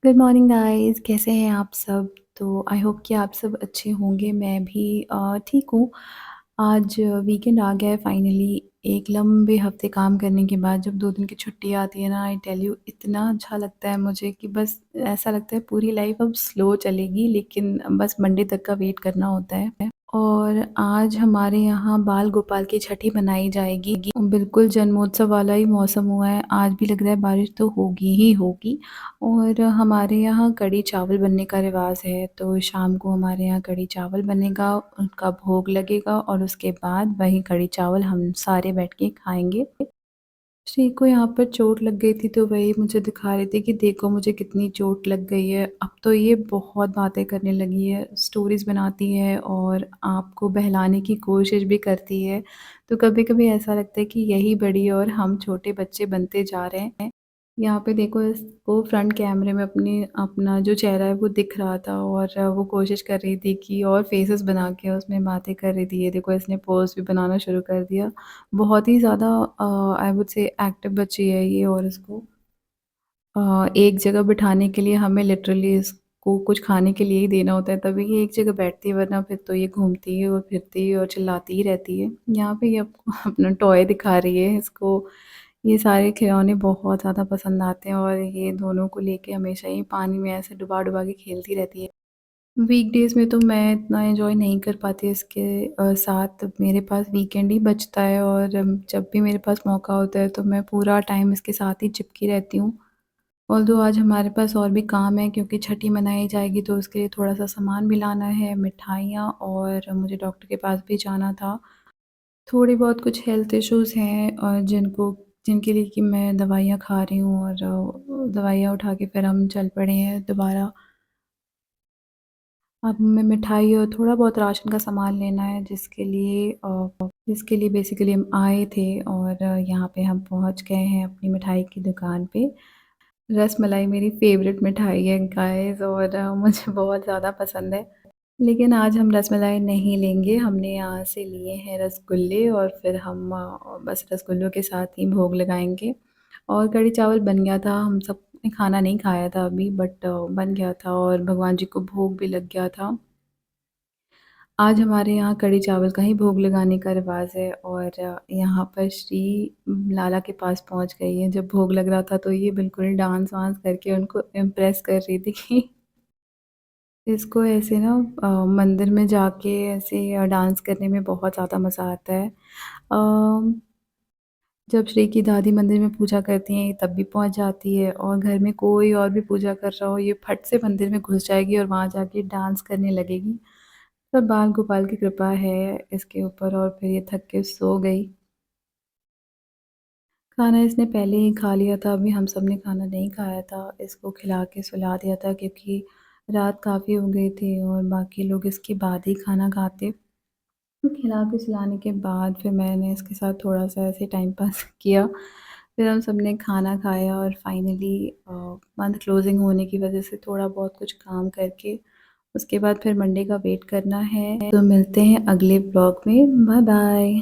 Good morning guys, कैसे हैं आप सब? तो आई होप कि आप सब अच्छे होंगे। मैं भी ठीक हूँ। आज वीकेंड आ गया है फाइनली। एक लंबे हफ्ते काम करने के बाद जब 2 दिन की छुट्टी आती है ना, आई टेल यू इतना अच्छा लगता है मुझे कि बस ऐसा लगता है पूरी लाइफ अब स्लो चलेगी, लेकिन बस मंडे तक का वेट करना होता है। और आज हमारे यहाँ बाल गोपाल की छठी मनाई जाएगी। बिल्कुल जन्मोत्सव वाला ही मौसम हुआ है, आज भी लग रहा है बारिश तो होगी ही होगी। और हमारे यहाँ कढ़ी चावल बनने का रिवाज है, तो शाम को हमारे यहाँ कढ़ी चावल बनेगा, उनका भोग लगेगा और उसके बाद वही कढ़ी चावल हम सारे बैठ के खाएँगे। श्री को यहाँ पर चोट लग गई थी, तो वही मुझे दिखा रही थी कि देखो मुझे कितनी चोट लग गई है। अब तो ये बहुत बातें करने लगी है, स्टोरीज़ बनाती है और आपको बहलाने की कोशिश भी करती है। तो कभी-कभी ऐसा लगता है कि यही बड़ी और हम छोटे बच्चे बनते जा रहे हैं। यहाँ पे देखो इसको फ्रंट कैमरे में अपना जो चेहरा है वो दिख रहा था, और वो कोशिश कर रही थी कि और फेसेस बना के उसमें बातें कर रही थी। ये देखो इसने पोज़ भी बनाना शुरू कर दिया। बहुत ही ज़्यादा आई वुड से एक्टिव बच्ची है ये, और इसको एक जगह बिठाने के लिए हमें लिटरली इसको कुछ खाने के लिए ही देना होता है, तभी ये एक जगह बैठती है, वरना फिर तो ये घूमती है और फिरती है और चिल्लाती ही रहती है। यहाँ पे ये आपको अपना टॉय दिखा रही है, इसको ये सारे खिलौने बहुत ज़्यादा पसंद आते हैं और ये दोनों को लेके हमेशा ही पानी में ऐसे डुबा-डुबा के खेलती रहती है। वीकडेज़ में तो मैं इतना एन्जॉय नहीं कर पाती इसके साथ, मेरे पास वीकेंड ही बचता है, और जब भी मेरे पास मौका होता है तो मैं पूरा टाइम इसके साथ ही चिपकी रहती हूँ। ऑल्दो आज हमारे पास और भी काम है, क्योंकि छठी मनाई जाएगी तो उसके लिए थोड़ा-सा सामान भी लाना है, मिठाइयाँ, और मुझे डॉक्टर के पास भी जाना था। थोड़ी बहुत कुछ हेल्थ इश्यूज़ हैं जिनके लिए कि मैं दवाइयाँ खा रही हूँ, और दवाइयाँ उठा के फिर हम चल पड़े हैं दोबारा। अब हमें मिठाई और थोड़ा बहुत राशन का सामान लेना है, जिसके लिए बेसिकली हम आए थे, और यहाँ पे हम पहुँच गए हैं अपनी मिठाई की दुकान पे। रसमलाई मेरी फ़ेवरेट मिठाई है गाइस, और मुझे बहुत ज़्यादा पसंद है। लेकिन आज हम रसमलाई नहीं लेंगे, हमने यहाँ से लिए हैं रसगुल्ले, और फिर हम बस रसगुल्लों के साथ ही भोग लगाएँगे। और कढ़ी चावल बन गया था, हम सब ने खाना नहीं खाया था अभी, बट बन गया था और भगवान जी को भोग भी लग गया था। आज हमारे यहाँ कढ़ी चावल का ही भोग लगाने का रिवाज़ है, और यहाँ पर श्री लाला के पास पहुँच गई है। जब भोग लग रहा था तो ये बिल्कुल डांस-वांस करके उनको इम्प्रेस कर रही थी कि इसको ऐसे ना मंदिर में जाके ऐसे डांस करने में बहुत ज़्यादा मज़ा आता है। जब श्री की दादी मंदिर में पूजा करती हैं, ये तब भी पहुँच जाती है, और घर में कोई और भी पूजा कर रहा हो, ये फट से मंदिर में घुस जाएगी और वहाँ जाके डांस करने लगेगी। पर बाल गोपाल की कृपा है इसके ऊपर, और फिर ये थक के सो गई। खाना इसने पहले ही खा लिया था, अभी हम सब ने खाना नहीं खाया था। इसको खिला के सुला दिया था, क्योंकि रात काफ़ी हो गई थी और बाकी लोग इसके बाद ही खाना खाते। तो खिला के सुलाने के बाद फिर मैंने इसके साथ थोड़ा-सा ऐसे टाइम पास किया। फिर हम सब ने खाना खाया, और फाइनली मंथ क्लोजिंग होने की वज़ह से थोड़ा बहुत कुछ काम करके उसके बाद फिर मंडे का वेट करना है। तो मिलते हैं अगले ब्लॉग में। Bye bye.